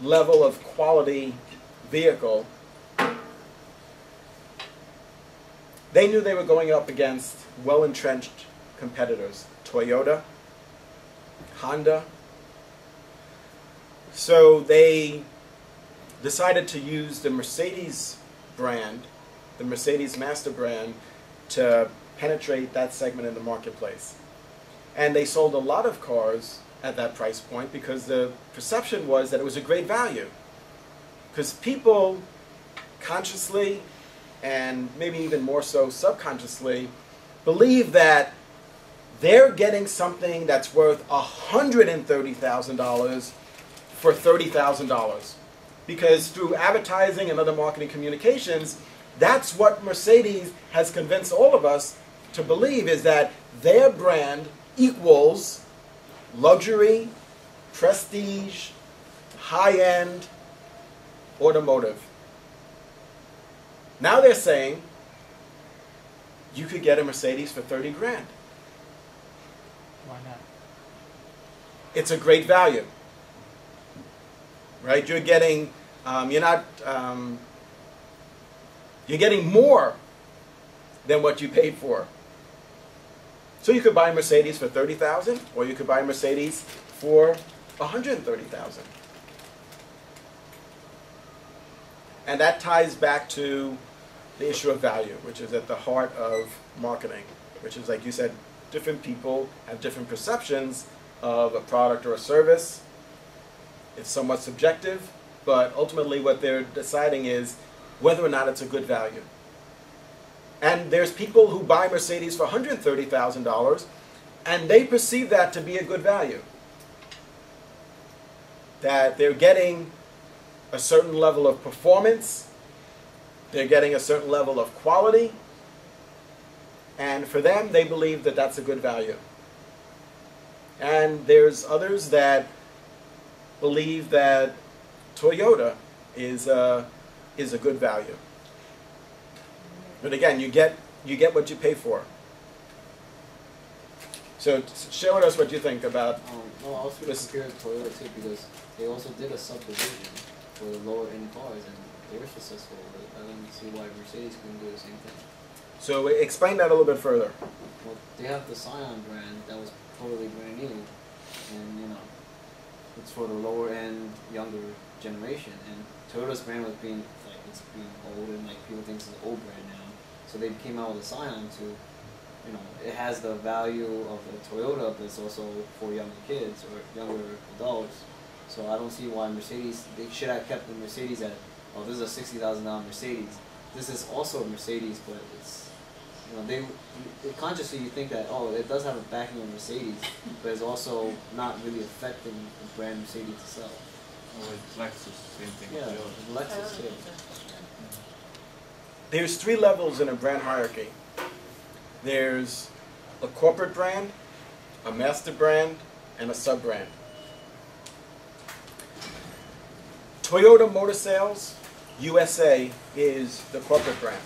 level of quality vehicle, they knew they were going up against well-entrenched competitors, Toyota, Honda. So they decided to use the Mercedes brand, the Mercedes master brand, to penetrate that segment in the marketplace. And they sold a lot of cars at that price point because the perception was that it was a great value. Because people consciously, and maybe even more so subconsciously, believe that they're getting something that's worth $130,000 for $30,000. Because through advertising and other marketing communications, that's what Mercedes has convinced all of us to believe, is that their brand equals luxury, prestige, high-end automotive. Now they're saying you could get a Mercedes for 30 grand. Why not? It's a great value, right? You're getting, you're getting more than what you paid for. So you could buy a Mercedes for $30,000, or you could buy a Mercedes for $130,000. And that ties back to the issue of value, which is at the heart of marketing, which is, like you said, different people have different perceptions of a product or a service. It's somewhat subjective, but ultimately what they're deciding is whether or not it's a good value. And there's people who buy Mercedes for $130,000, and they perceive that to be a good value. That they're getting a certain level of performance, they're getting a certain level of quality, and for them, they believe that that's a good value. And there's others that believe that Toyota is a good value. But again, you get what you pay for. So share with us what you think about no, I was going to compare Toyota too, because they also did a subdivision for the lower end cars, and they were successful with it. I don't see why Mercedes couldn't do the same thing. So explain that a little bit further. Well, they have the Scion brand that was totally brand new, and it's for the lower end, younger generation. And Toyota's brand was being it's being old, and people think it's an old brand now. So they came out with a Scion to, it has the value of a Toyota, but it's also for younger kids or younger adults. So I don't see why Mercedes, they should have kept the Mercedes at, oh, this is a $60,000 Mercedes. This is also a Mercedes, but it's, consciously you think that, oh, it does have a backing of Mercedes, but it's also not really affecting the brand Mercedes itself. Oh, with Lexus, same thing. Yeah, with Lexus too. There's 3 levels in a brand hierarchy. There's a corporate brand, a master brand, and a sub-brand. Toyota Motor Sales USA is the corporate brand.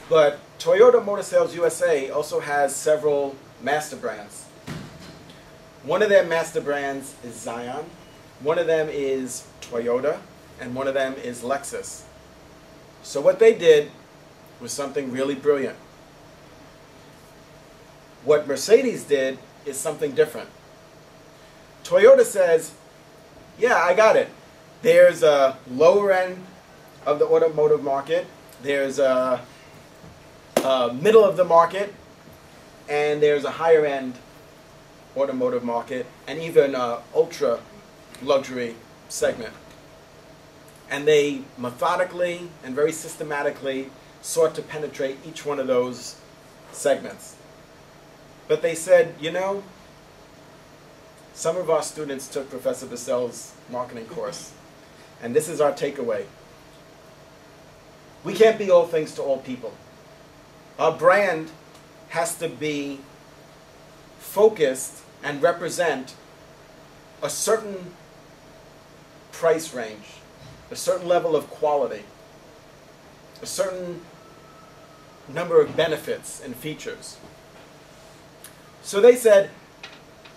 But Toyota Motor Sales USA also has several master brands. One of their master brands is Zion, one of them is Toyota, and one of them is Lexus. So what they did was something really brilliant. What Mercedes did is something different. Toyota says, yeah, I got it. There's a lower end of the automotive market, there's a middle of the market, and there's a higher end automotive market, and even an ultra luxury segment. And they methodically and very systematically sought to penetrate each one of those segments. But they said, some of our students took Professor Bassell's marketing course, and this is our takeaway. We can't be all things to all people. Our brand has to be focused and represent a certain price range, a certain level of quality, a certain number of benefits and features. So they said,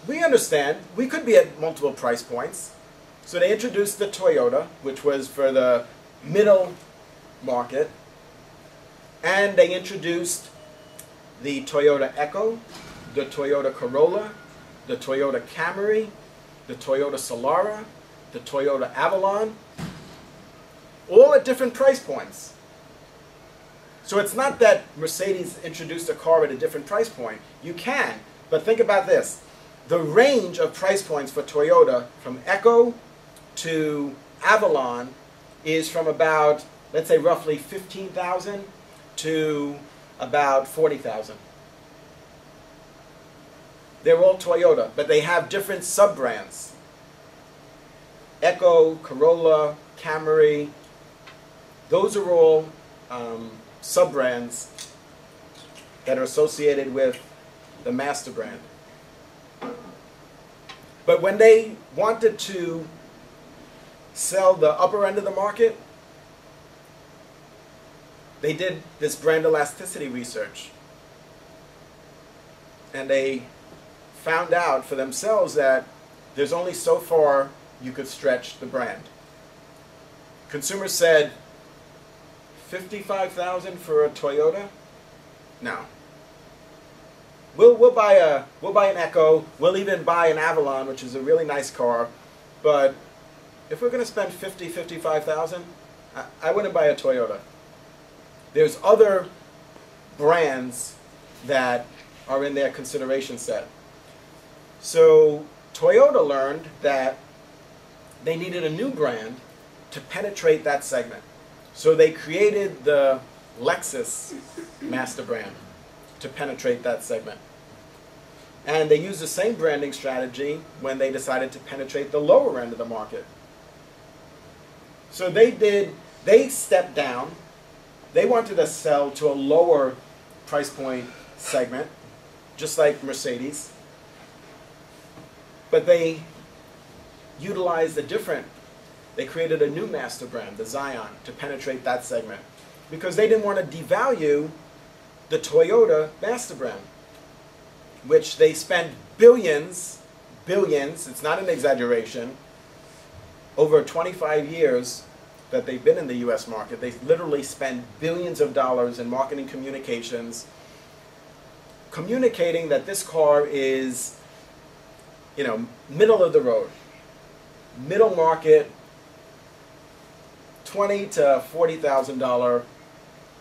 we understand, we could be at multiple price points, So they introduced the Toyota, which was for the middle market, and they introduced the Toyota Echo, the Toyota Corolla, the Toyota Camry, the Toyota Solara, the Toyota Avalon, all at different price points. So it's not that Mercedes introduced a car at a different price point. You can, but think about this. The range of price points for Toyota from Echo to Avalon is from about, let's say, roughly 15,000 to about 40,000. They're all Toyota, but they have different sub-brands. Echo, Corolla, Camry, those are all sub-brands that are associated with the master brand. But when they wanted to sell the upper end of the market, they did this brand elasticity research. And they found out for themselves that there's only so far you could stretch the brand. Consumers said, 55,000 for a Toyota? No. We'll buy an Echo. We'll even buy an Avalon, which is a really nice car. But if we're going to spend 55,000, I wouldn't buy a Toyota. There's other brands that are in their consideration set. So Toyota learned that they needed a new brand to penetrate that segment. So they created the Lexus master brand to penetrate that segment. And they used the same branding strategy when they decided to penetrate the lower end of the market. So they stepped down. They wanted to sell to a lower price point segment, just like Mercedes. But they utilized they created a new master brand, the Zion, to penetrate that segment. Because they didn't want to devalue the Toyota master brand, which they spent billions, it's not an exaggeration, over 25 years that they've been in the US market. They literally spend billions of dollars in marketing communications, communicating that this car is, middle of the road, middle market, $20,000 to $40,000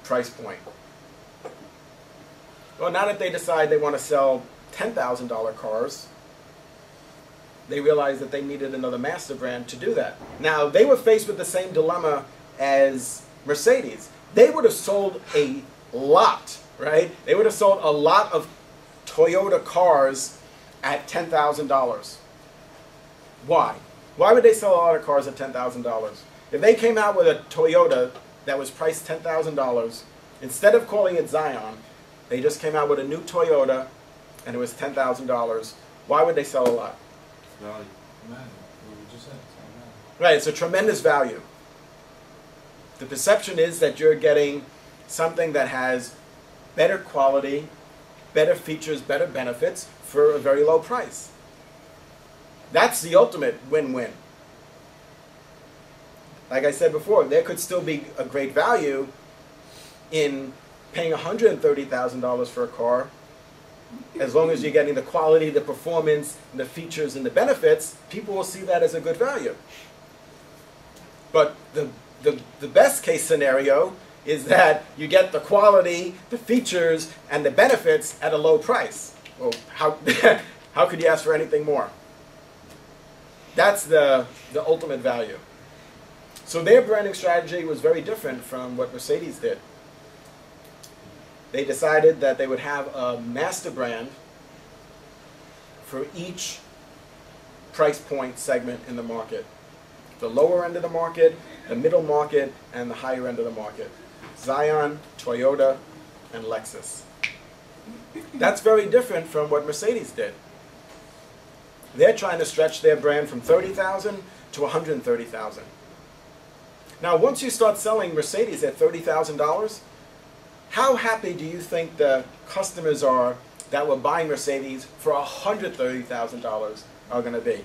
price point. Well, now that they decide they want to sell $10,000 cars, they realized that they needed another master brand to do that. Now, they were faced with the same dilemma as Mercedes. They would have sold a lot, right? They would have sold a lot of Toyota cars at $10,000. Why? Why would they sell a lot of cars at $10,000? If they came out with a Toyota that was priced $10,000, instead of calling it Zion, they just came out with a new Toyota and it was $10,000. Why would they sell a lot? Value. Right, it's a tremendous value. The perception is that you're getting something that has better quality, better features, better benefits for a very low price. That's the ultimate win-win. Like I said before, there could still be a great value in paying $130,000 for a car, as long as you're getting the quality, the performance, and the features and the benefits. People will see that as a good value. But the best case scenario is that you get the quality, the features, and the benefits at a low price. Well, how could you ask for anything more? That's the ultimate value. So their branding strategy was very different from what Mercedes did. They decided that they would have a master brand for each price point segment in the market. The lower end of the market, the middle market, and the higher end of the market. Zion, Toyota, and Lexus. That's very different from what Mercedes did. They're trying to stretch their brand from 30,000 to 130,000. Now, once you start selling Mercedes at $30,000, how happy do you think the customers are that were buying Mercedes for $130,000 are going to be?